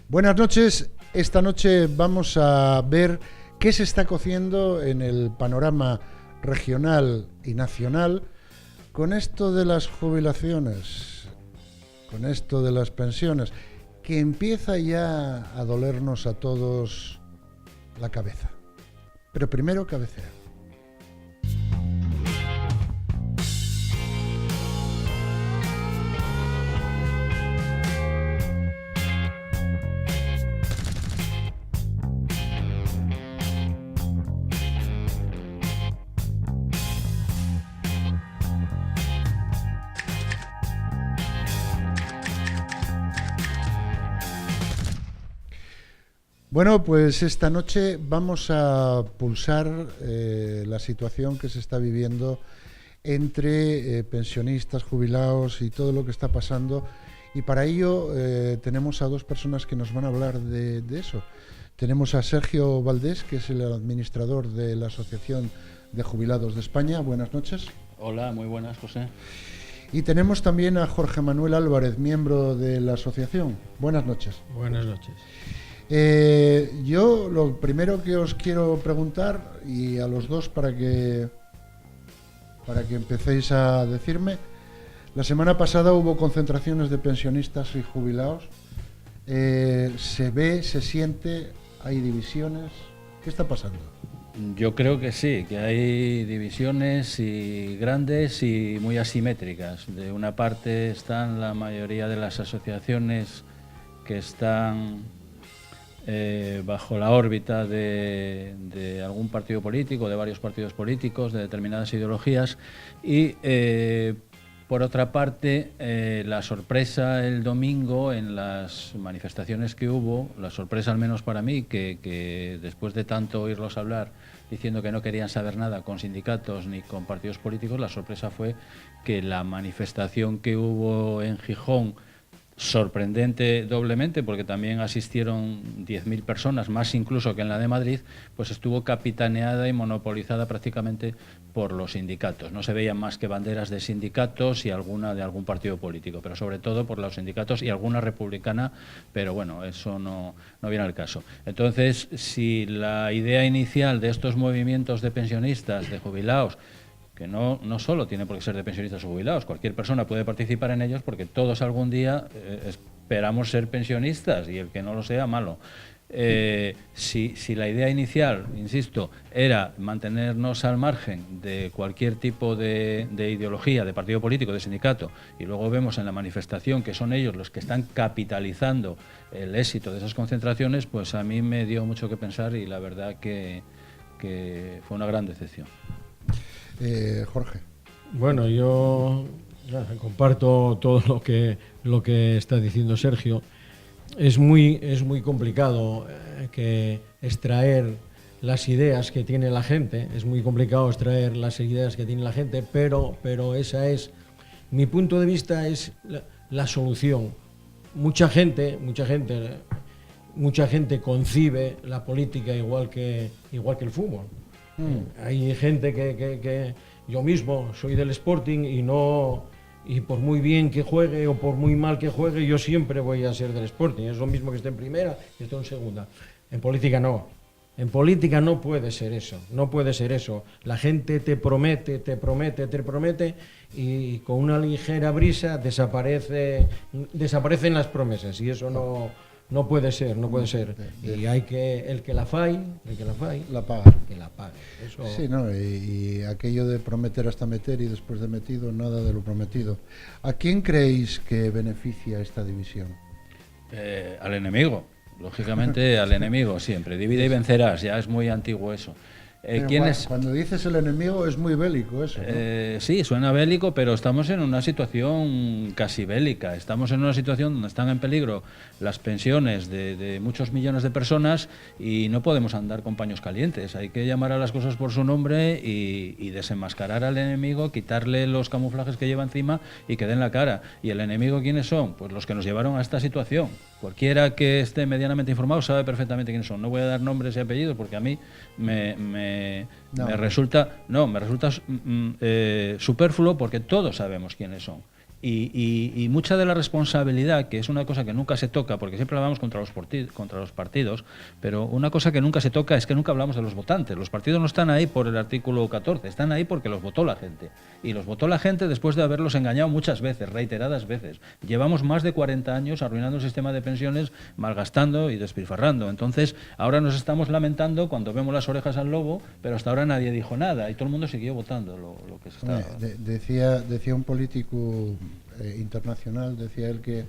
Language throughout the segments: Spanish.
Buenas noches. Esta noche vamos a ver qué se está cociendo en el panorama regional y nacional con esto de las jubilaciones, con esto de las pensiones, que empieza ya a dolernos a todos la cabeza. Pero primero cabecea. Bueno, pues esta noche vamos a pulsar la situación que se está viviendo entre pensionistas, jubilados y todo lo que está pasando. Y para ello tenemos a dos personas que nos van a hablar de eso. Tenemos a Sergio Valdés, que es el administrador de la Asociación de Jubilados de España. Buenas noches. Hola, muy buenas, José. Y tenemos también a Jorge Manuel Álvarez, miembro de la asociación. Buenas noches. Buenas noches. Yo lo primero que os quiero preguntar, y a los dos para que empecéis a decirme, la semana pasada hubo concentraciones de pensionistas y jubilados. Se ve, se siente, hay divisiones. ¿Qué está pasando? Yo creo que sí, que hay divisiones y grandes y muy asimétricas. De una parte están la mayoría de las asociaciones que están bajo la órbita de algún partido político, de varios partidos políticos, de determinadas ideologías, y por otra parte la sorpresa el domingo en las manifestaciones que hubo, la sorpresa al menos para mí, que después de tanto oírlos hablar diciendo que no querían saber nada con sindicatos ni con partidos políticos, la sorpresa fue que la manifestación que hubo en Gijón, sorprendente doblemente, porque también asistieron 10.000 personas, más incluso que en la de Madrid, pues estuvo capitaneada y monopolizada prácticamente por los sindicatos. No se veían más que banderas de sindicatos y alguna de algún partido político, pero sobre todo por los sindicatos y alguna republicana, pero bueno, eso no viene al caso. Entonces, si la idea inicial de estos movimientos de pensionistas, de jubilados, que no solo tiene por qué ser de pensionistas o jubilados, cualquier persona puede participar en ellos porque todos algún día esperamos ser pensionistas y el que no lo sea, malo. Si la idea inicial, insisto, era mantenernos al margen de cualquier tipo de ideología, de partido político, de sindicato, y luego vemos en la manifestación que son ellos los que están capitalizando el éxito de esas concentraciones, pues a mí me dio mucho que pensar y la verdad que fue una gran decepción. Jorge. Bueno, yo comparto todo lo que está diciendo Sergio. Es muy complicado que extraer las ideas que tiene la gente. Es muy complicado extraer las ideas que tiene la gente, pero esa es mi punto de vista, es la solución. Mucha gente concibe la política igual que el fútbol. Hay gente que yo mismo soy del Sporting y por muy bien que juegue o por muy mal que juegue, yo siempre voy a ser del Sporting. Es lo mismo que esté en primera que esté en segunda. En política no. En política no puede ser eso. No puede ser eso. La gente te promete y con una ligera brisa desaparecen las promesas y eso no puede ser, no puede ser. Y hay que, el que la falle, la paga. Que la pague. Eso... Sí, ¿no? Y aquello de prometer hasta meter y después de metido, nada de lo prometido. ¿A quién creéis que beneficia esta división? Al enemigo, lógicamente al enemigo siempre. Divide y vencerás, ya es muy antiguo eso. Cuando dices el enemigo es muy bélico eso, ¿no? Sí, suena bélico, pero estamos en una situación casi bélica. Estamos en una situación donde están en peligro las pensiones de muchos millones de personas y no podemos andar con paños calientes. Hay que llamar a las cosas por su nombre y desenmascarar al enemigo, quitarle los camuflajes que lleva encima y que den la cara. ¿Y el enemigo quiénes son? Pues los que nos llevaron a esta situación. Cualquiera que esté medianamente informado sabe perfectamente quiénes son. No voy a dar nombres y apellidos porque a mí me resulta superfluo porque todos sabemos quiénes son. Y mucha de la responsabilidad, que es una cosa que nunca se toca, porque siempre hablamos contra los partidos, pero una cosa que nunca se toca es que nunca hablamos de los votantes. Los partidos no están ahí por el artículo 14, están ahí porque los votó la gente. Y los votó la gente después de haberlos engañado muchas veces, reiteradas veces. Llevamos más de 40 años arruinando el sistema de pensiones, malgastando y despilfarrando. Entonces, ahora nos estamos lamentando cuando vemos las orejas al lobo, pero hasta ahora nadie dijo nada y todo el mundo siguió votando lo que se estaba... Decía un político internacional, decía él que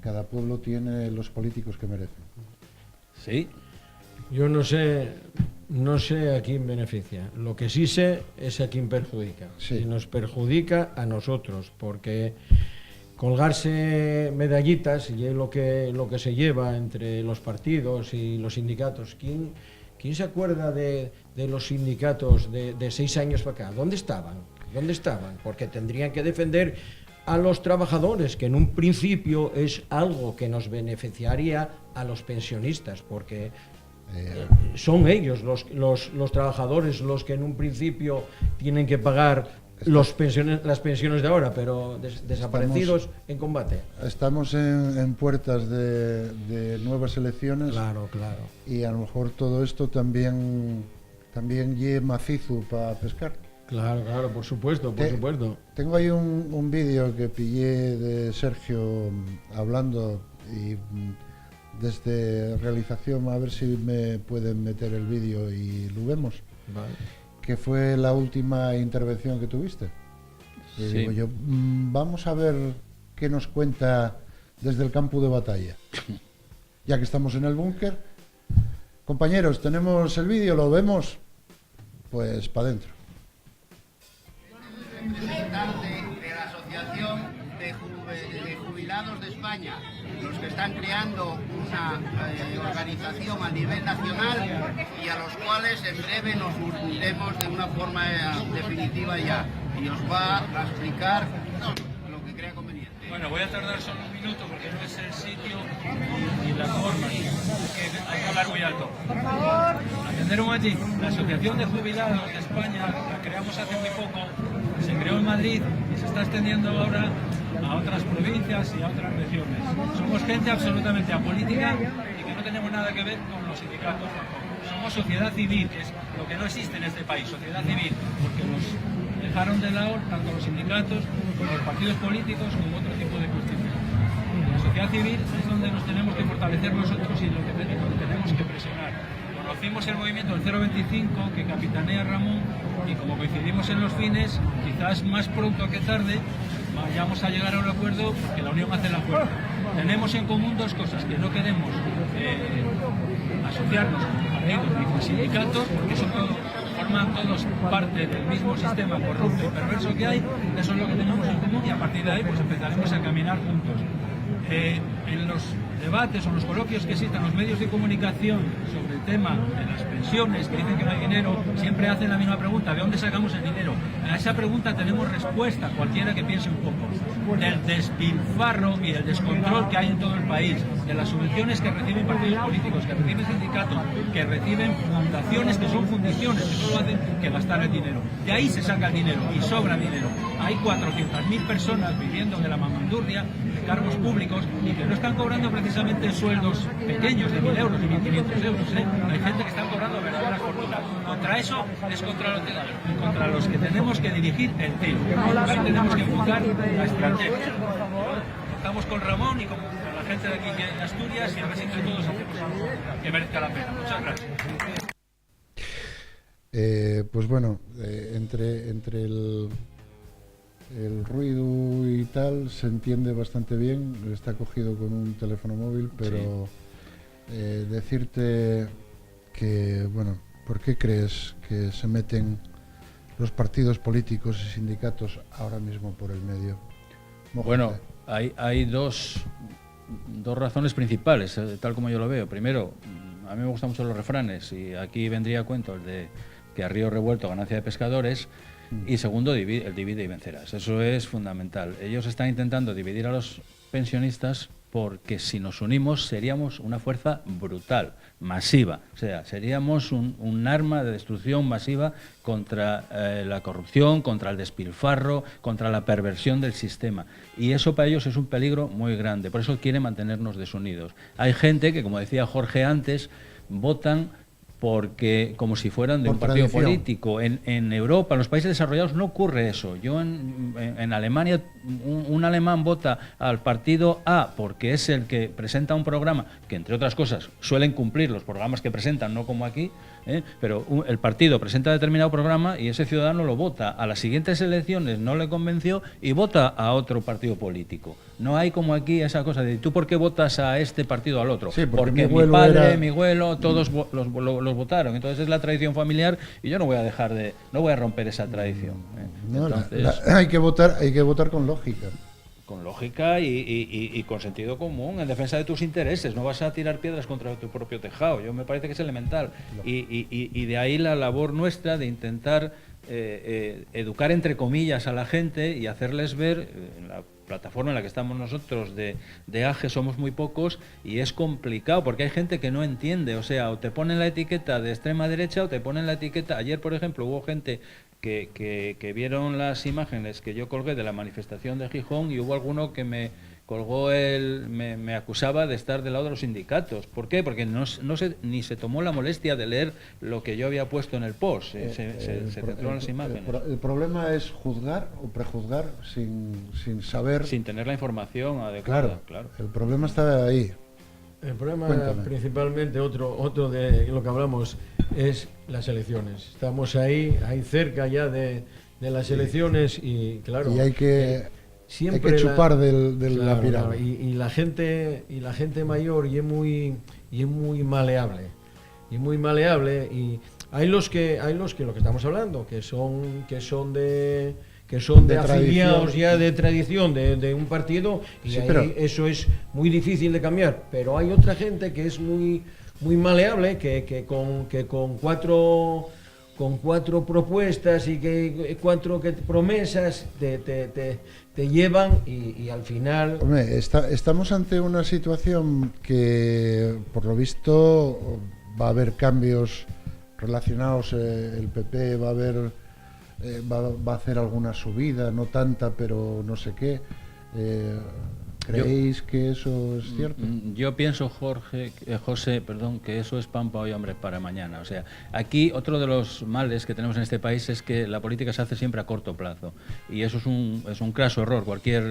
cada pueblo tiene los políticos que merecen. Sí. Yo no sé a quién beneficia. Lo que sí sé es a quién perjudica. Sí. Y nos perjudica a nosotros, porque colgarse medallitas y es lo que se lleva entre los partidos y los sindicatos. ¿Quién se acuerda de los sindicatos de 6 años para acá? ¿Dónde estaban? Porque tendrían que defender a los trabajadores, que en un principio es algo que nos beneficiaría a los pensionistas, porque son ellos los trabajadores los que en un principio tienen que pagar las pensiones de ahora, pero desaparecidos en combate. Estamos en puertas de nuevas elecciones. Claro. Y a lo mejor todo esto también lleva macizo para pescar. Claro, por supuesto. Tengo ahí un vídeo que pillé de Sergio hablando y desde realización, a ver si me pueden meter el vídeo y lo vemos. Vale. Que fue la última intervención que tuviste. Y Sí. digo yo, vamos a ver qué nos cuenta desde el campo de batalla. Ya que estamos en el búnker. Compañeros, tenemos el vídeo, ¿lo vemos? Pues para adentro. Representante de la Asociación de Jubilados de España, los que están creando una organización a nivel nacional y a los cuales en breve nos uniremos de una forma definitiva ya, y os va a explicar lo que crea conveniente. Bueno, voy a tardar solo un minuto porque no es el sitio y la forma, que hay que hablar muy alto. Por favor. Atender un momentito. La Asociación de Jubilados de España la creamos hace muy poco, se creó en Madrid y se está extendiendo ahora a otras provincias y a otras regiones. Somos gente absolutamente apolítica y que no tenemos nada que ver con los sindicatos. Somos sociedad civil, que es lo que no existe en este país, sociedad civil, porque nos dejaron de lado tanto los sindicatos como los partidos políticos como otro tipo de cuestiones. La sociedad civil es donde nos tenemos que fortalecer nosotros y lo que tenemos que presionar. Conocimos el movimiento del 025 que capitanea Ramón y como coincidimos en los fines, quizás más pronto que tarde vayamos a llegar a un acuerdo porque la unión hace la fuerza. Tenemos en común dos cosas, que no queremos asociarnos con partidos ni con sindicatos porque forman todos parte del mismo sistema corrupto y perverso que hay. Eso es lo que tenemos en común y a partir de ahí pues empezaremos a caminar juntos. En los debates o los coloquios que existan los medios de comunicación sobre el tema de las pensiones, que dicen que no hay dinero, siempre hacen la misma pregunta: ¿de dónde sacamos el dinero? A esa pregunta tenemos respuesta, cualquiera que piense un poco. Del despilfarro y del descontrol que hay en todo el país, de las subvenciones que reciben partidos políticos, que reciben sindicatos, que reciben fundaciones que son fundiciones, que solo hacen que gastar el dinero. De ahí se saca el dinero y sobra dinero. Hay 400.000 personas viviendo de la mamandurria, de cargos públicos, y que no están cobrando precisamente sueldos pequeños de 1.000 euros ni 1.500 euros. Hay gente que está cobrando verdaderas fortunas. Contra eso es contra los que tenemos que dirigir el tiro. Ahí tenemos que enfocar la estrategia. Estamos con Ramón y con la gente de aquí de Asturias y a ver si entre todos hacemos algo que merezca la pena. Muchas gracias. Pues bueno, entre el ruido y tal se entiende bastante bien. Está cogido con un teléfono móvil, pero sí. Decirte que, bueno, ¿por qué crees que se meten los partidos políticos y sindicatos ahora mismo por el medio? Mójate. Bueno, hay dos razones principales, tal como yo lo veo. Primero, a mí me gustan mucho los refranes y aquí vendría a cuento el de que a río revuelto ganancia de pescadores. Y segundo, el divide y vencerás. Eso es fundamental. Ellos están intentando dividir a los pensionistas porque si nos unimos seríamos una fuerza brutal, masiva. O sea, seríamos un arma de destrucción masiva contra la corrupción, contra el despilfarro, contra la perversión del sistema. Y eso para ellos es un peligro muy grande. Por eso quieren mantenernos desunidos. Hay gente que, como decía Jorge antes, votan porque como si fueran de un partido político. En Europa, en los países desarrollados, no ocurre eso. Yo en Alemania, un alemán vota al partido A porque es el que presenta un programa que, entre otras cosas, suelen cumplir los programas que presentan, no como aquí, pero el partido presenta determinado programa y ese ciudadano lo vota. A las siguientes elecciones no le convenció y vota a otro partido político. No hay como aquí esa cosa de ¿tú por qué votas a este partido o al otro? Sí, porque mi padre, mi abuelo, todos los votaron. Entonces es la tradición familiar y yo no voy a romper esa tradición. No, entonces, hay que votar con lógica. Con lógica y con sentido común, en defensa de tus intereses. No vas a tirar piedras contra tu propio tejado. Yo me parece que es elemental. Y de ahí la labor nuestra de intentar educar, entre comillas, a la gente y hacerles ver, en la plataforma en la que estamos nosotros de AGE somos muy pocos y es complicado porque hay gente que no entiende. O sea, o te ponen la etiqueta de extrema derecha o te ponen la etiqueta... Ayer, por ejemplo, hubo gente que vieron las imágenes que yo colgué de la manifestación de Gijón y hubo alguno que me colgó me acusaba de estar del lado de los sindicatos. ¿Por qué? Porque ni se tomó la molestia de leer lo que yo había puesto en el post. Se centró en las imágenes. El problema es juzgar o prejuzgar sin saber... Sin tener la información adecuada. Claro. El problema está ahí. El problema, Cuéntame. Principalmente, otro de lo que hablamos, es las elecciones. Estamos ahí cerca ya de las elecciones y, claro... Y hay que chupar de la pirámide. Claro, y la gente mayor y es muy maleable. Y muy maleable. Y hay los que lo que estamos hablando, que son de afiliados ya de tradición de un partido, y sí, ahí eso es muy difícil de cambiar. Pero hay otra gente que es muy maleable, que con cuatro propuestas y cuatro promesas te llevan y al final... Hombre, estamos ante una situación que, por lo visto, va a haber cambios relacionados. El PP va a hacer alguna subida, no tanta, pero no sé qué. ¿Creéis que eso es cierto? Yo pienso, José, que eso es pan para hoy, hambre para mañana. O sea, aquí otro de los males que tenemos en este país es que la política se hace siempre a corto plazo. Y eso es un craso error. Cualquier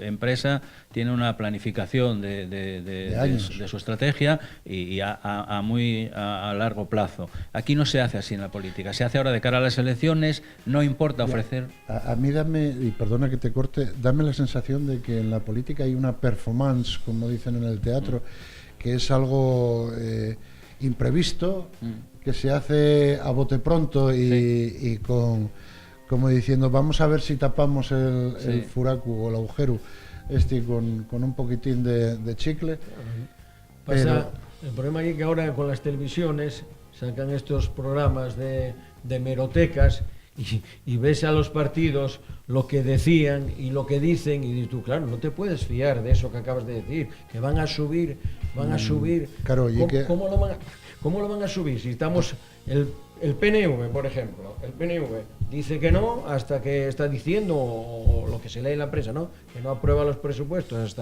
empresa tiene una planificación de su estrategia y a largo plazo. Aquí no se hace así en la política. Se hace ahora de cara a las elecciones, no importa ofrecer... A mí y perdona que te corte, dame la sensación de que en la política hay una performance, como dicen en el teatro, que es algo imprevisto, que se hace a bote pronto y como diciendo, vamos a ver si tapamos el furacu o el agujero con un poquitín de chicle. El problema es que ahora con las televisiones sacan estos programas de hemerotecas y ves a los partidos lo que decían y lo que dicen y dices tú, claro, no te puedes fiar de eso que acabas de decir, que van a subir. Claro, ¿Cómo lo van a subir? Si estamos... El PNV, por ejemplo, el PNV dice que no hasta que está diciendo, o lo que se lee en la prensa, ¿no? Que no aprueba los presupuestos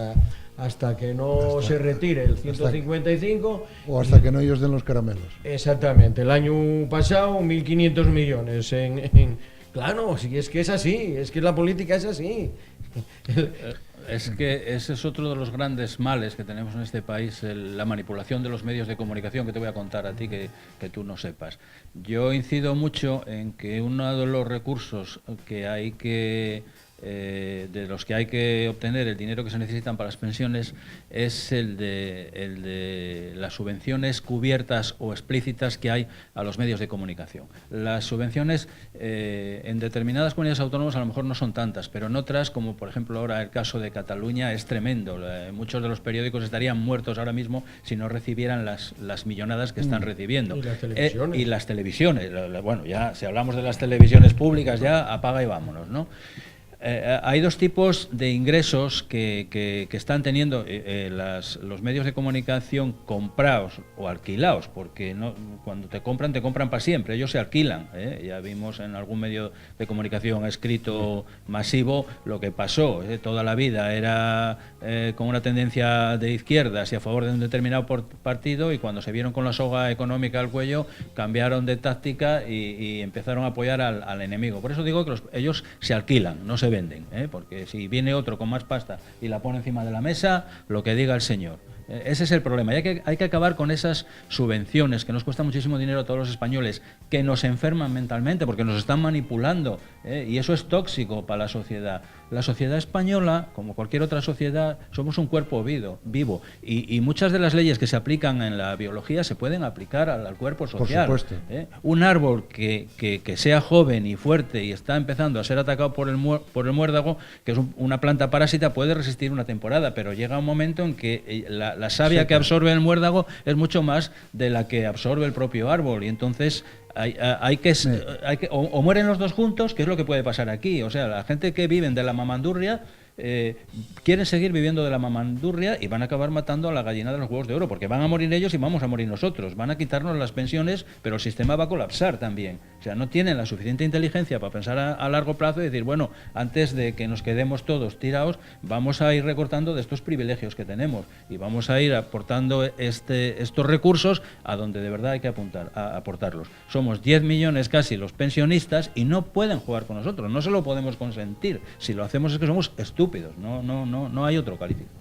hasta que no se retire el 155. O hasta que no ellos den los caramelos. Exactamente. El año pasado 1.500 millones Claro, si es que es así, es que la política es así. Es que ese es otro de los grandes males que tenemos en este país, la manipulación de los medios de comunicación, que te voy a contar a ti que tú no sepas. Yo incido mucho en que uno de los recursos que hay de los que hay que obtener el dinero que se necesitan para las pensiones es el de las subvenciones cubiertas o explícitas que hay a los medios de comunicación. Las subvenciones en determinadas comunidades autónomas a lo mejor no son tantas, pero en otras, como por ejemplo ahora el caso de Cataluña, es tremendo. Muchos de los periódicos estarían muertos ahora mismo si no recibieran las millonadas que están recibiendo. Y las televisiones. Bueno, ya si hablamos de las televisiones públicas, ya apaga y vámonos, ¿no? hay dos tipos de ingresos que están teniendo los medios de comunicación comprados o alquilados, porque cuando te compran para siempre, ellos se alquilan. Ya vimos en algún medio de comunicación escrito masivo lo que pasó. Toda la vida era con una tendencia de izquierdas y a favor de un determinado partido, y cuando se vieron con la soga económica al cuello cambiaron de táctica y empezaron a apoyar al enemigo. Por eso digo que ellos se alquilan, no se venden, porque si viene otro con más pasta y la pone encima de la mesa, lo que diga el señor. Ese es el problema. Hay que acabar con esas subvenciones que nos cuestan muchísimo dinero a todos los españoles, que nos enferman mentalmente porque nos están manipulando, y eso es tóxico para la sociedad. La sociedad española, como cualquier otra sociedad, somos un cuerpo vivo y muchas de las leyes que se aplican en la biología se pueden aplicar al cuerpo social. Por supuesto. Un árbol que sea joven y fuerte y está empezando a ser atacado por el muérdago, que es una planta parásita, puede resistir una temporada, pero llega un momento en que la savia que absorbe el muérdago es mucho más de la que absorbe el propio árbol, y entonces hay que o mueren los dos juntos, que es lo que puede pasar aquí. O sea, la gente que viven de la mamandurria quieren seguir viviendo de la mamandurria y van a acabar matando a la gallina de los huevos de oro, porque van a morir ellos y vamos a morir nosotros. Van a quitarnos las pensiones, pero el sistema va a colapsar también. O sea, no tienen la suficiente inteligencia para pensar a largo plazo y decir, bueno, antes de que nos quedemos todos tirados, vamos a ir recortando de estos privilegios que tenemos y vamos a ir aportando estos recursos a donde de verdad hay que aportarlos. Somos 10 millones casi los pensionistas y no pueden jugar con nosotros, no se lo podemos consentir. Si lo hacemos es que somos estúpidos. No hay otro calificativo.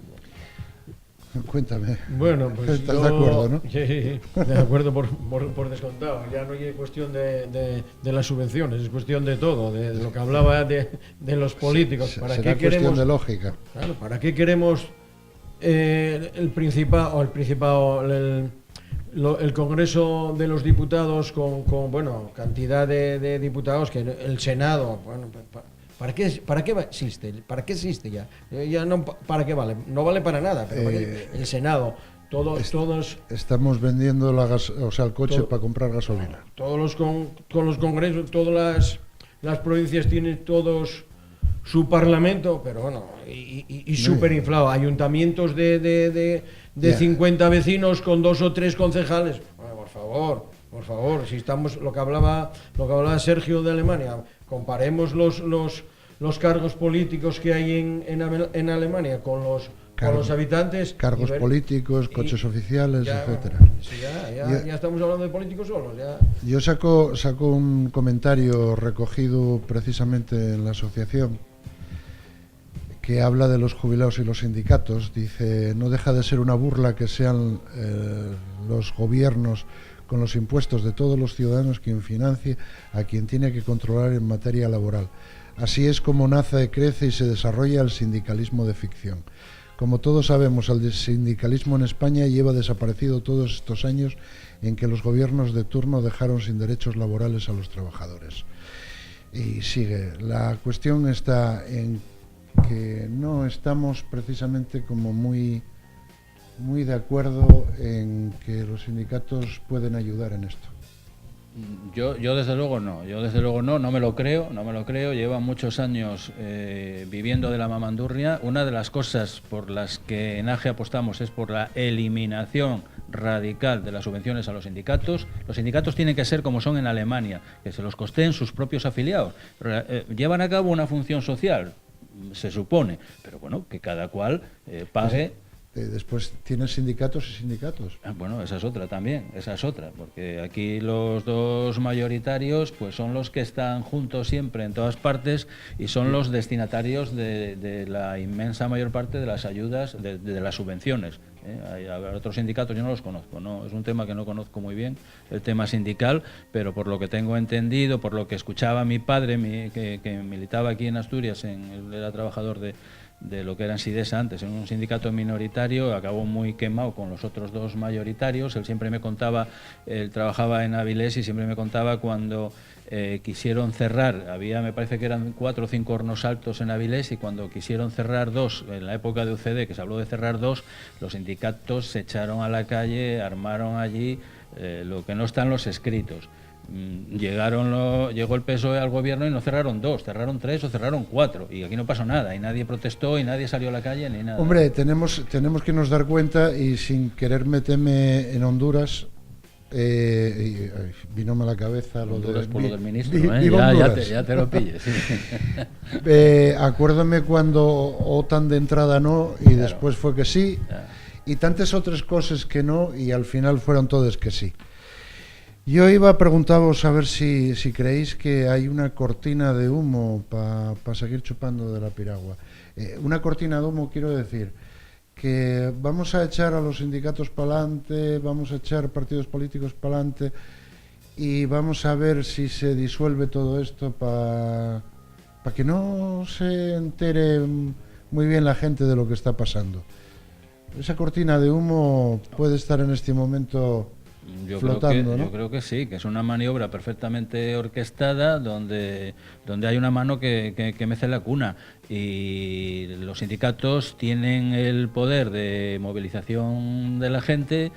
Cuéntame. Bueno, pues ¿Estás de acuerdo, no? Sí, de acuerdo por descontado. Ya no es cuestión de las subvenciones, es cuestión de todo, de lo que hablaba de los políticos. ¿Para será qué queremos, cuestión de lógica. Claro, ¿para qué queremos el Congreso de los Diputados con cantidad de diputados, que el Senado, ¿para qué existe? ¿Para qué existe ya? Ya no, ¿para qué vale? No vale para nada, pero el Senado, todos estamos vendiendo el coche para comprar gasolina. Todos con los congresos, todas las provincias tienen todos su parlamento, pero bueno, y súper inflado. Ayuntamientos de 50 vecinos con 2 o 3 concejales. Bueno, por favor, si estamos lo que hablaba Sergio de Alemania, comparemos los cargos políticos que hay en Alemania con los habitantes. Cargos políticos, coches oficiales, etcétera. Sí, ya estamos hablando de políticos solos. Ya. Yo saco un comentario recogido precisamente en la asociación que habla de los jubilados y los sindicatos. Dice, no deja de ser una burla que sean los gobiernos con los impuestos de todos los ciudadanos quien financie a quien tiene que controlar en materia laboral. Así es como nace, crece y se desarrolla el sindicalismo de ficción. Como todos sabemos, el sindicalismo en España lleva desaparecido todos estos años en que los gobiernos de turno dejaron sin derechos laborales a los trabajadores. Y sigue, la cuestión está en que no estamos precisamente como muy de acuerdo en que los sindicatos pueden ayudar en esto. Yo desde luego no me lo creo, llevan muchos años viviendo de la mamandurria. Una de las cosas por las que en AGE apostamos es por la eliminación radical de las subvenciones a los sindicatos. Los sindicatos tienen que ser como son en Alemania, que se los costeen sus propios afiliados. Llevan a cabo una función social, se supone, pero bueno, que cada cual pague. Después tienes sindicatos y sindicatos. Bueno, esa es otra, porque aquí los dos mayoritarios pues son los que están juntos siempre en todas partes y son los destinatarios de la inmensa mayor parte de las ayudas, de las subvenciones. Hay otros sindicatos, yo no los conozco, no, es un tema que no conozco muy bien, el tema sindical, pero por lo que tengo entendido, por lo que escuchaba mi padre, que militaba aquí en Asturias, él era trabajador de lo que era en Sidesa antes, en un sindicato minoritario, acabó muy quemado con los otros dos mayoritarios. Él siempre me contaba, él trabajaba en Avilés y siempre me contaba cuando quisieron cerrar, me parece que eran 4 o 5 hornos altos en Avilés, y cuando quisieron cerrar 2, en la época de UCD, que se habló de cerrar 2, los sindicatos se echaron a la calle, armaron allí lo que no está en los escritos. Llegó el PSOE al gobierno y no cerraron 2, cerraron 3 o cerraron 4, y aquí no pasó nada, y nadie protestó y nadie salió a la calle ni nada. Hombre, tenemos que nos dar cuenta, y sin querer meterme en Honduras, vínome a la cabeza lo Honduras de por lo del ministro, ya te lo pilles. Sí. Acuérdame cuando OTAN de entrada no, y claro, después fue que sí, y tantas otras cosas que no, y al final fueron todas que sí. Yo iba a preguntaros a ver si creéis que hay una cortina de humo para seguir chupando de la piragua. Una cortina de humo, quiero decir, que vamos a echar a los sindicatos para adelante, vamos a echar partidos políticos para adelante, y vamos a ver si se disuelve todo esto para que no se entere muy bien la gente de lo que está pasando. Esa cortina de humo puede estar en este momento flotando, ¿no? Yo creo que sí, que es una maniobra perfectamente orquestada donde hay una mano que mece la cuna, y los sindicatos tienen el poder de movilización de la gente,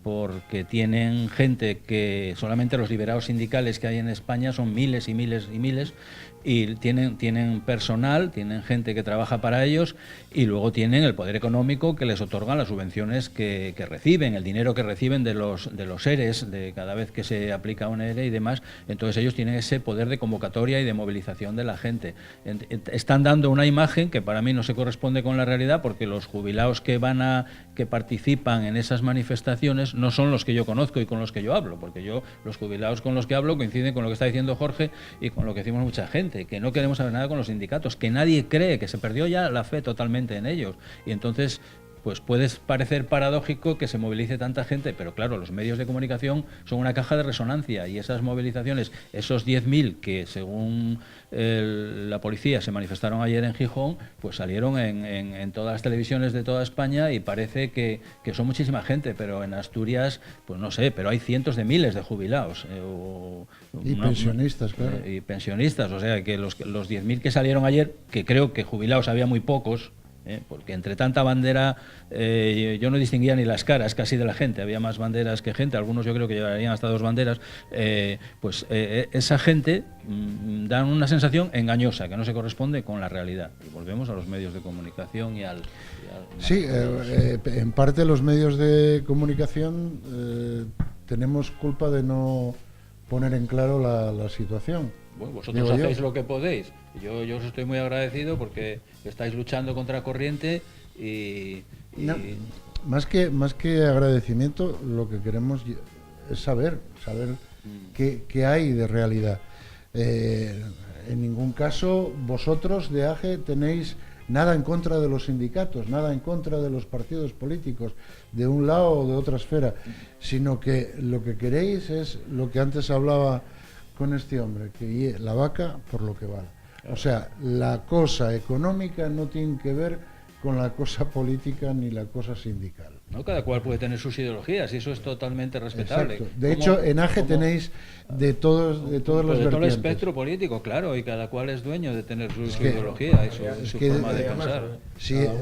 porque tienen gente que solamente los liberados sindicales que hay en España son miles y miles y miles, y tienen personal, tienen gente que trabaja para ellos, y luego tienen el poder económico que les otorgan las subvenciones que reciben, el dinero que reciben de los ERES, de cada vez que se aplica un ERE y demás. Entonces ellos tienen ese poder de convocatoria y de movilización de la gente. Están dando una imagen que para mí no se corresponde con la realidad, porque los jubilados que participan en esas manifestaciones no son los que yo conozco y con los que yo hablo, porque los jubilados con los que hablo coinciden con lo que está diciendo Jorge y con lo que decimos mucha gente, que no queremos saber nada con los sindicatos, que nadie cree, que se perdió ya la fe totalmente en ellos. Y entonces, pues puede parecer paradójico que se movilice tanta gente, pero claro, los medios de comunicación son una caja de resonancia, y esas movilizaciones, esos 10.000 que según la policía se manifestaron ayer en Gijón, pues salieron en todas las televisiones de toda España, y parece que son muchísima gente, pero en Asturias, pues no sé, pero hay cientos de miles de jubilados. Pensionistas, claro. Y pensionistas, o sea que los 10.000 que salieron ayer, que creo que jubilados había muy pocos, porque entre tanta bandera yo no distinguía ni las caras casi de la gente, había más banderas que gente, algunos yo creo que llevarían hasta 2 banderas, esa gente da una sensación engañosa que no se corresponde con la realidad, y volvemos a los medios de comunicación y al sí, en parte los medios de comunicación tenemos culpa de no poner en claro la situación. Bueno, vosotros hacéis lo que podéis. Yo os estoy muy agradecido porque estáis luchando contra corriente y no, más que agradecimiento, lo que queremos es saber qué hay de realidad. En ningún caso vosotros de AGE tenéis nada en contra de los sindicatos, nada en contra de los partidos políticos, de un lado o de otra esfera, sino que lo que queréis es lo que antes hablaba con este hombre, que la vaca por lo que vale. O sea, la cosa económica no tiene que ver con la cosa política ni la cosa sindical. No, cada cual puede tener sus ideologías y eso es totalmente respetable. Exacto. De hecho, en AGE tenéis de todas las vertientes. De todo el espectro político, claro, y cada cual es dueño de tener su ideología y su forma de pensar.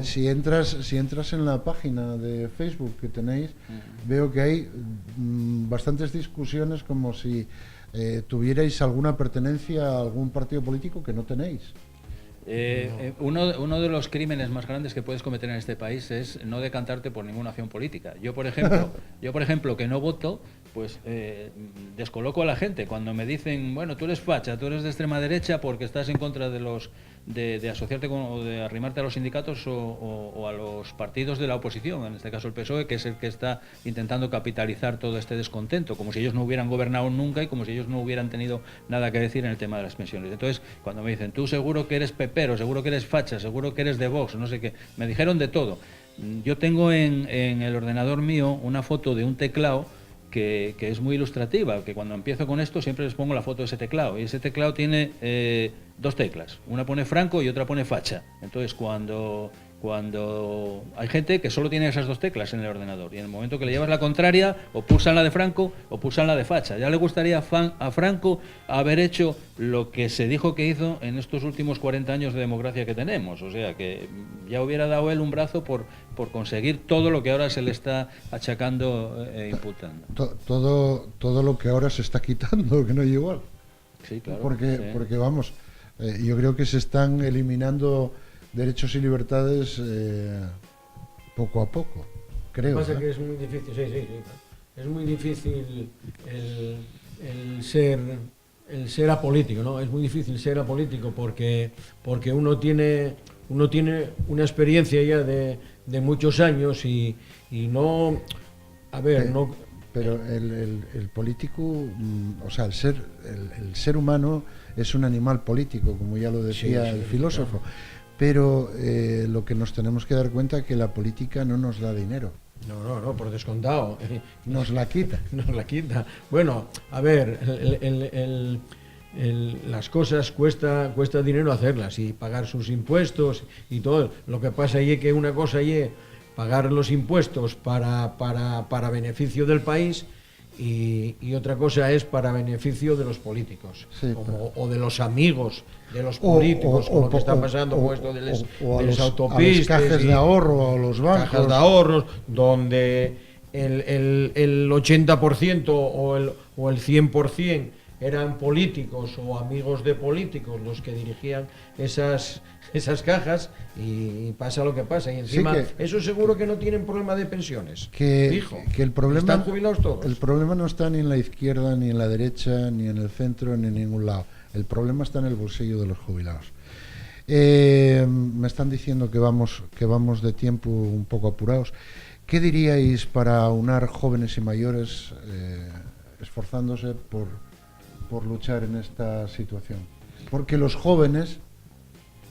Si entras en la página de Facebook que tenéis, veo que hay bastantes discusiones como si tuvierais alguna pertenencia a algún partido político que no tenéis. Uno de los crímenes más grandes que puedes cometer en este país es no decantarte por ninguna acción política. Yo, por ejemplo, que no voto, pues descoloco a la gente cuando me dicen, bueno, tú eres facha, tú eres de extrema derecha porque estás en contra de asociarte o de arrimarte a los sindicatos o a los partidos de la oposición, en este caso el PSOE, que es el que está intentando capitalizar todo este descontento, como si ellos no hubieran gobernado nunca y como si ellos no hubieran tenido nada que decir en el tema de las pensiones. Entonces, cuando me dicen, tú seguro que eres pepero, seguro que eres facha, seguro que eres de Vox, no sé qué, me dijeron de todo. Yo tengo en el ordenador mío una foto de un teclado que es muy ilustrativa, que cuando empiezo con esto siempre les pongo la foto de ese teclado, y ese teclado tiene 2 teclas, una pone Franco y otra pone facha. Entonces cuando Cuando hay gente que solo tiene esas dos teclas en el ordenador y en el momento que le llevas la contraria, o pulsan la de Franco o pulsan la de Facha. Ya le gustaría a Franco haber hecho lo que se dijo que hizo en estos últimos 40 años de democracia que tenemos. O sea, que ya hubiera dado él un brazo por conseguir todo lo que ahora se le está achacando e imputando. Todo lo que ahora se está quitando, que no es igual. Sí, claro. Porque vamos, yo creo que se están eliminando derechos y libertades poco a poco, creo. Lo que pasa es que es muy difícil, sí. Es muy difícil el ser apolítico, ¿no? Es muy difícil ser apolítico porque uno tiene una experiencia ya de muchos años y no... A ver, no... Pero el político, o sea, el ser humano es un animal político, como ya lo decía el filósofo. Claro. Pero lo que nos tenemos que dar cuenta es que la política no nos da dinero. No, por descontado. Nos la quita. Nos la quita. Bueno, a ver, las cosas cuesta dinero hacerlas y pagar sus impuestos y todo. Lo que pasa es que una cosa es pagar los impuestos para beneficio del país y otra cosa es para beneficio de los políticos, sí, o de los amigos de los políticos, con lo que está pasando con esto de las autopistas, a las cajas de ahorro, o los bancos. Cajas de ahorros, donde el 80% o el 100% eran políticos o amigos de políticos los que dirigían esas cajas y pasa lo que pasa. Y encima, sí, eso seguro que no tienen problema de pensiones. Que el problema, están jubilados todos. El problema no está ni en la izquierda, ni en la derecha, ni en el centro, ni en ningún lado. El problema está en el bolsillo de los jubilados. Me están diciendo que vamos de tiempo un poco apurados. ¿Qué diríais para aunar jóvenes y mayores esforzándose por luchar en esta situación? Porque los jóvenes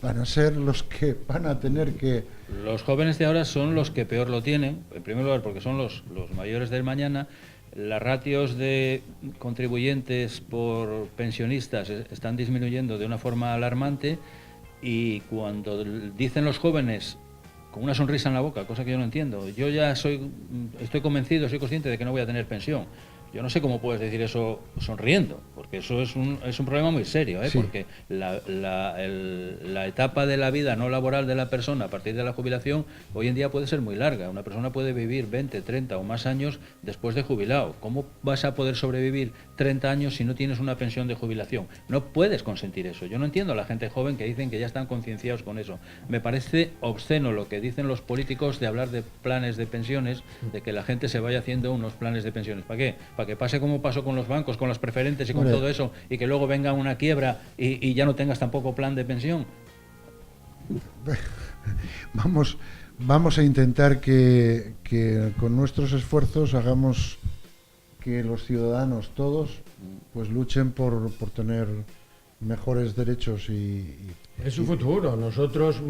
van a ser los que van a tener que... Los jóvenes de ahora son los que peor lo tienen, en primer lugar porque son los mayores del mañana. Las ratios de contribuyentes por pensionistas están disminuyendo de una forma alarmante y cuando dicen los jóvenes con una sonrisa en la boca, cosa que yo no entiendo, yo ya estoy convencido, soy consciente de que no voy a tener pensión. Yo no sé cómo puedes decir eso sonriendo, porque eso es un problema muy serio, sí. Porque la etapa de la vida no laboral de la persona a partir de la jubilación hoy en día puede ser muy larga. Una persona puede vivir 20, 30 o más años después de jubilado. ¿Cómo vas a poder sobrevivir 30 años si no tienes una pensión de jubilación? No puedes consentir eso. Yo no entiendo a la gente joven que dicen que ya están concienciados con eso. Me parece obsceno lo que dicen los políticos de hablar de planes de pensiones, de que la gente se vaya haciendo unos planes de pensiones. ¿Para qué? Para que pase como pasó con los bancos, con las preferentes y con todo eso, y que luego venga una quiebra y ya no tengas tampoco plan de pensión. Vamos a intentar que con nuestros esfuerzos hagamos que los ciudadanos todos pues luchen por tener mejores derechos y es su futuro. Nosotros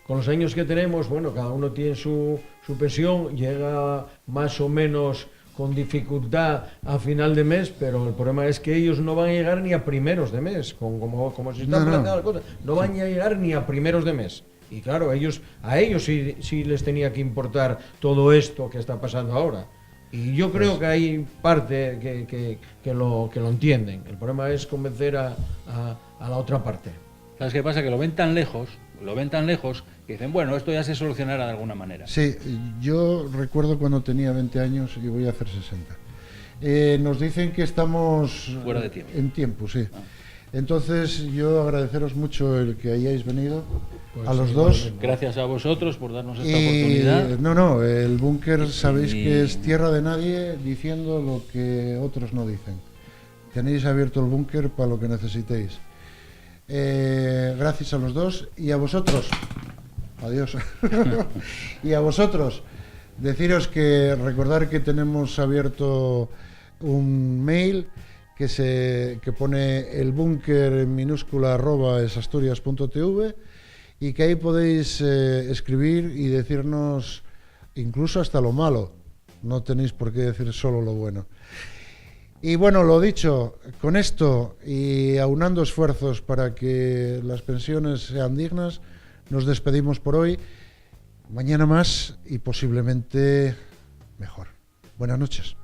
con los años que tenemos, bueno, cada uno tiene su pensión, llega más o menos con dificultad a final de mes, pero el problema es que ellos no van a llegar ni a primeros de mes, como se están planteando las cosas, no van a llegar ni a primeros de mes. Y claro, a ellos sí les tenía que importar todo esto que está pasando ahora. Y yo creo que hay parte que lo entienden. El problema es convencer a la otra parte. ¿Sabes qué pasa? Que lo ven tan lejos, que dicen, bueno, esto ya se solucionará de alguna manera. Sí, yo recuerdo cuando tenía 20 años y voy a hacer 60. Nos dicen que estamos fuera de tiempo. En tiempo, sí. Entonces yo agradeceros mucho el que hayáis venido, pues a los dos. Gracias a vosotros por darnos esta oportunidad. No, el búnker sabéis que es tierra de nadie diciendo lo que otros no dicen. Tenéis abierto el búnker para lo que necesitéis. Gracias a los dos y a vosotros. Adiós. Y a vosotros, deciros que recordar que tenemos abierto un mail que pone el búnker en minúscula @esasturias.tv y que ahí podéis escribir y decirnos incluso hasta lo malo. No tenéis por qué decir solo lo bueno. Y bueno, lo dicho, con esto y aunando esfuerzos para que las pensiones sean dignas, Nos despedimos por hoy. Mañana más y posiblemente mejor. Buenas noches.